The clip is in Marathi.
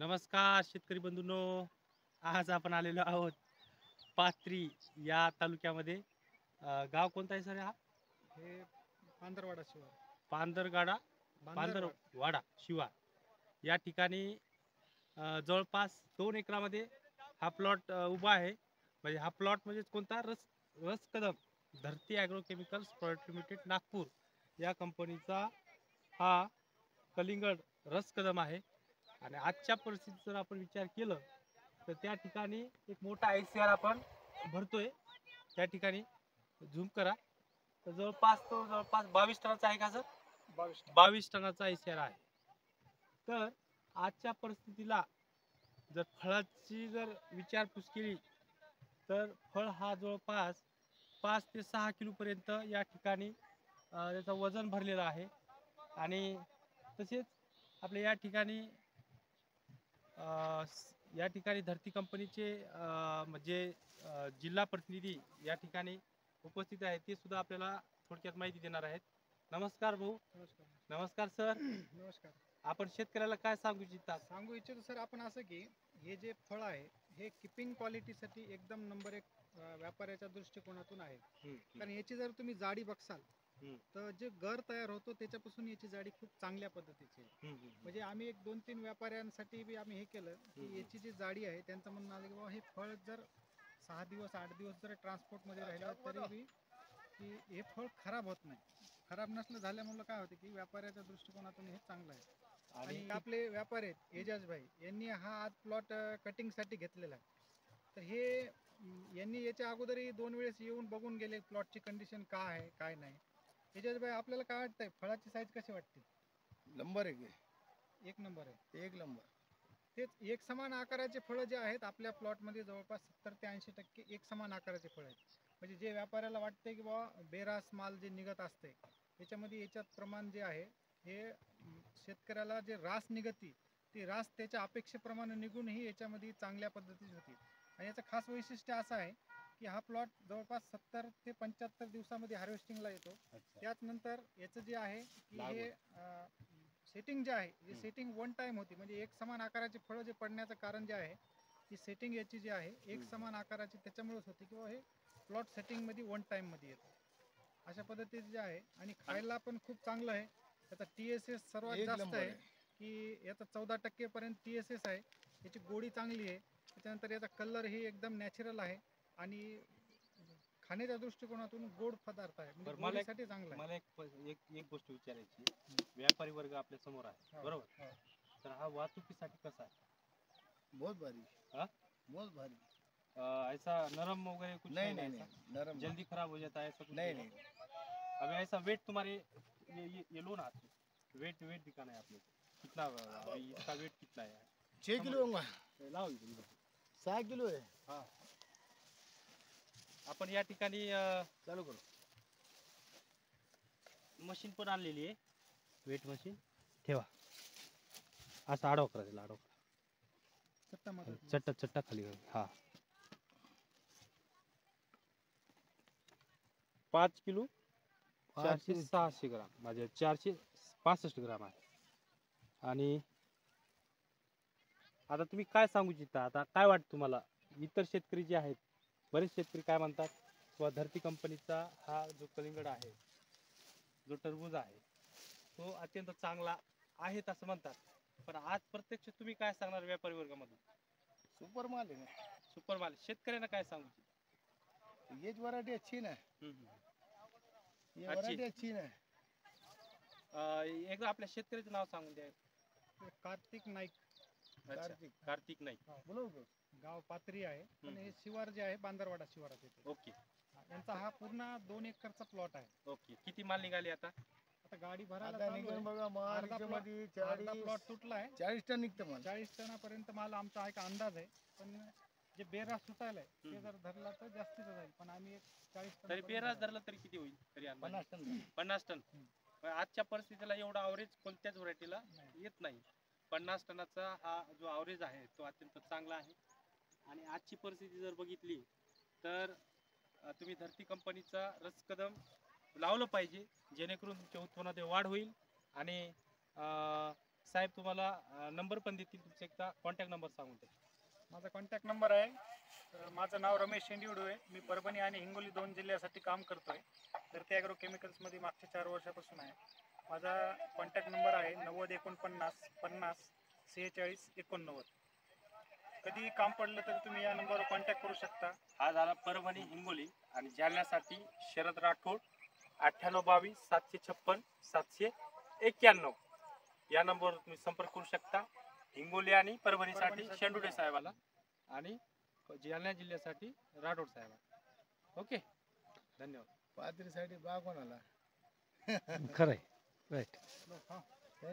नमस्कार शेतकरी बंधूंनो. आज आपण आलेलो आहोत पाथरी या तालुक्यामध्ये. गाव कोणता आहे सर हा? हे पांढरवाडा शिवार पांढरगाडा बांधरवाड पांढरवाडा शिवार या ठिकाणी जवळपास 2 एकरामध्ये हा प्लॉट उभा आहे. म्हणजे हा प्लॉट म्हणजे कोणता रस कदम धरती ॲग्रोकेमिकल्स प्रायव्हेट लिमिटेड नागपूर या कंपनीचा हा कलिंगड रस कदम आहे. आणि आजच्या परिस्थितीत जर आपण विचार केलं तर त्या ठिकाणी एक मोठा ICR आपण भरतोय. त्या ठिकाणी झूम करा तर जवळपास 22 टनाचा आहे का सर? 22 टनाचा ICR आहे. तर आजच्या परिस्थितीला जर फळाची जर विचारपूस केली तर फळ हा जवळपास 5 ते 6 किलोपर्यंत या ठिकाणी त्याचं वजन भरलेलं आहे. आणि तसेच आपल्या या ठिकाणी या ठिकाणी धरती कंपनीचे म्हणजे जिल्हा प्रतिनिधी या ठिकाणी उपस्थित आहेत. ते सुद्धा आपल्याला थोडक्यात माहिती देणार आहेत. नमस्कार भाऊ. नमस्कार. नमस्कार सर. नमस्कार. आपण शेतकऱ्याला काय सांगू इच्छितो सर, आपण असं की हे जे फळ आहे हे किपिंग क्वालिटीसाठी एकदम नंबर एक व्यापाऱ्याच्या दृष्टिकोनातून आहे. कारण याची जर तुम्ही जाडी बघसाल तर जे गर तयार होतो त्याच्यापासून याची जाडी खूप चांगल्या पद्धतीची आहे. म्हणजे आम्ही एक 2-3 व्यापाऱ्यांसाठी बी आम्ही हे केलं की याची जी जाडी आहे त्यांचं म्हणणं आलं की बाबा हे फळ जर 6 दिवस 8 दिवस जर ट्रान्सपोर्टमध्ये राहिलं तरी बी की हे फळ खराब होत नाही. खराब नसलं झाल्यामुळे काय होतं की व्यापाऱ्याच्या दृष्टिकोनातून हे चांगलं आहे. आणि आपले व्यापारी आहेत एजाज भाई यांनी हा आज प्लॉट कटिंगसाठी घेतलेला आहे. तर हे यांनी याच्या अगोदरही 2 वेळेस येऊन बघून गेले प्लॉटची कंडिशन काय आहे काय नाही. एजाज भाई आपल्याला काय वाटतंय, फळाची साईज कशी वाटते? नंबर एक एक नंबर आहे. एक नंबर. तेच एक समान आकाराचे फळं जे आहेत आपल्या प्लॉटमध्ये जवळपास 70 ते 80% एक समान आकाराचे फळ आहेत. म्हणजे जे व्यापाऱ्याला वाटते की बाबा बेरास माल जे निघत असते त्याच्यामध्ये याच्यात प्रमाण जे आहे हे शेतकऱ्याला जे रास निघती ती रास त्याच्या अपेक्षेप्रमाणे निघूनही याच्यामध्ये चांगल्या पद्धतीची होती. आणि याचं खास वैशिष्ट्य असं आहे की हा प्लॉट जवळपास 70 ते 75 दिवसामध्ये हार्वेस्टिंगला येतो. त्यानंतर याचं जे आहे की हे सेटिंग जे आहे जे सेटिंग 1 टाइम होती. म्हणजे एक समान आकाराचे फळं जे पडण्याचं कारण जे आहे की सेटिंग याची जी आहे एक समान आकाराची त्याच्यामुळेच होती किंवा हे प्लॉट सेटिंगमध्ये 1 टाइममध्ये येतं अशा पद्धतीचे जे आहे. आणि खायला पण खूप चांगलं आहे. त्याचा TSS सर्वात जास्त आहे की याचा 14% पर्यंत TSS आहे. याची गोडी चांगली आहे. त्याच्यानंतर याचा कलर ही एकदम नॅचरल आहे आणि खाण्याच्या दृष्टिकोनातून गोड पदार्थ आहे. म्हणजे गोडीसाठी चांगला आहे. मला एक गोष्ट विचारायची. व्यापारी वर्ग आपल्या समोर आहे बरोबर. तर हा वाहतुकीसाठी कसा आहे? बहुत भारी. हाँ? बहुत भारी. ऐसा नरम वगैरह कुछ नहीं, नरम जल्दी खराब हो जाता है ऐसा कुछ नहीं. अभी ऐसा वेट तुम्हारे ये लो ना वेट दिखाना है आपने कितना अभी इसका वेट कितना है? 6 किलो होगा. लाओ इधर. 6 किलो आहे. हाँ. आपण या ठिकाणी चालू करू. मशीन पण आणलेली आहे. वेट मशीन ठेवा. असं आडव करा त्याला आडव. चट्टा खाली हा 5 किलो 460 ग्राम म्हणजे 465 ग्राम आहे. आणि आता तुम्ही काय सांगू इच्छिता? आता काय वाटतं तुम्हाला? इतर शेतकरी जे आहेत बरेच शेतकरी काय म्हणतात किंवा धरती कंपनीचा हा जो कलिंगड आहे जो टरबूज आहे तो अत्यंत चांगला आहे असं म्हणतात. पण आज प्रत्यक्ष तुम्ही काय सांगणार व्यापारी वर्गामधून? सुपर माल है. सुपर माल शेतकऱ्यांना काय सांगू? ये वैरायटी अच्छी ना. ये वैरायटी अच्छी ना. एकदा आपल्या शेतकऱ्याचं नाव सांगून द्या. कार्तिक नाईक. कार्तिक नाईक. गाव पाथरी आहे. पण हे शिवार जे आहे बांधरवाडा शिवारात येते. ओके. यांचा हा पूर्ण 2 एकरचा प्लॉट आहे. ओके. किती माल निघाले आता? आता गाडी भरायला आता निघून बघा माल मध्ये 40 प्लॉट तुटलाय. 40 टन निघतं माल. 40 टनापर्यंत माल आमचा एक अंदाज आहे. पण जे बेरास सुटायलाय ते जर धरला तर जास्तीच जाईल. पण आम्ही एक 40 टन तरी बेरास धरला तरी किती होईल? तरी 50 टन. 50 टन. आजच्या परिस्थितीला एवढा ॲव्हरेज कोणत्याच व्हरायटीला येत नाही. 50 टनाचा हा जो ॲव्हरेज आहे तो अत्यंत चांगला आहे. आणि आजची परिस्थिती जर बघितली तर तुम्ही धरती कंपनीचा रस कदम लावलं पाहिजे जेणेकरून तुमच्या उत्पन्नात वाढ होईल. आणि साहेब तुम्हाला नंबर पण देतील, तुमचा एकदा कॉन्टॅक्ट नंबर सांगून द्या. माझा कॉन्टॅक्ट नंबर आहे, माझं नाव रमेश शेंडिवडू आहे. मी परभणी आणि हिंगोली 2 जिल्ह्यासाठी काम करतोय. धरती ॲग्रो केमिकल्समध्ये मागच्या 4 वर्षापासून आहे. माझा कॉन्टॅक्ट नंबर आहे 90 49 50 46 89. कधी काम पडलं तर तुम्ही या नंबरवर कॉन्टॅक्ट करू शकता. हा झाला परभणी हिंगोली. आणि जालन्यासाठी शरद राठोड 9822 756 791 या नंबरवर तुम्ही संपर्क करू शकता. हिंगोली आणि परभणीसाठी शेंडुडे साहेबाला आणि जालना जिल्ह्यासाठी राठोड साहेबाला. ओके, धन्यवाद. पाथरीसाठी बाग कोणाला खरंय, राईट. हां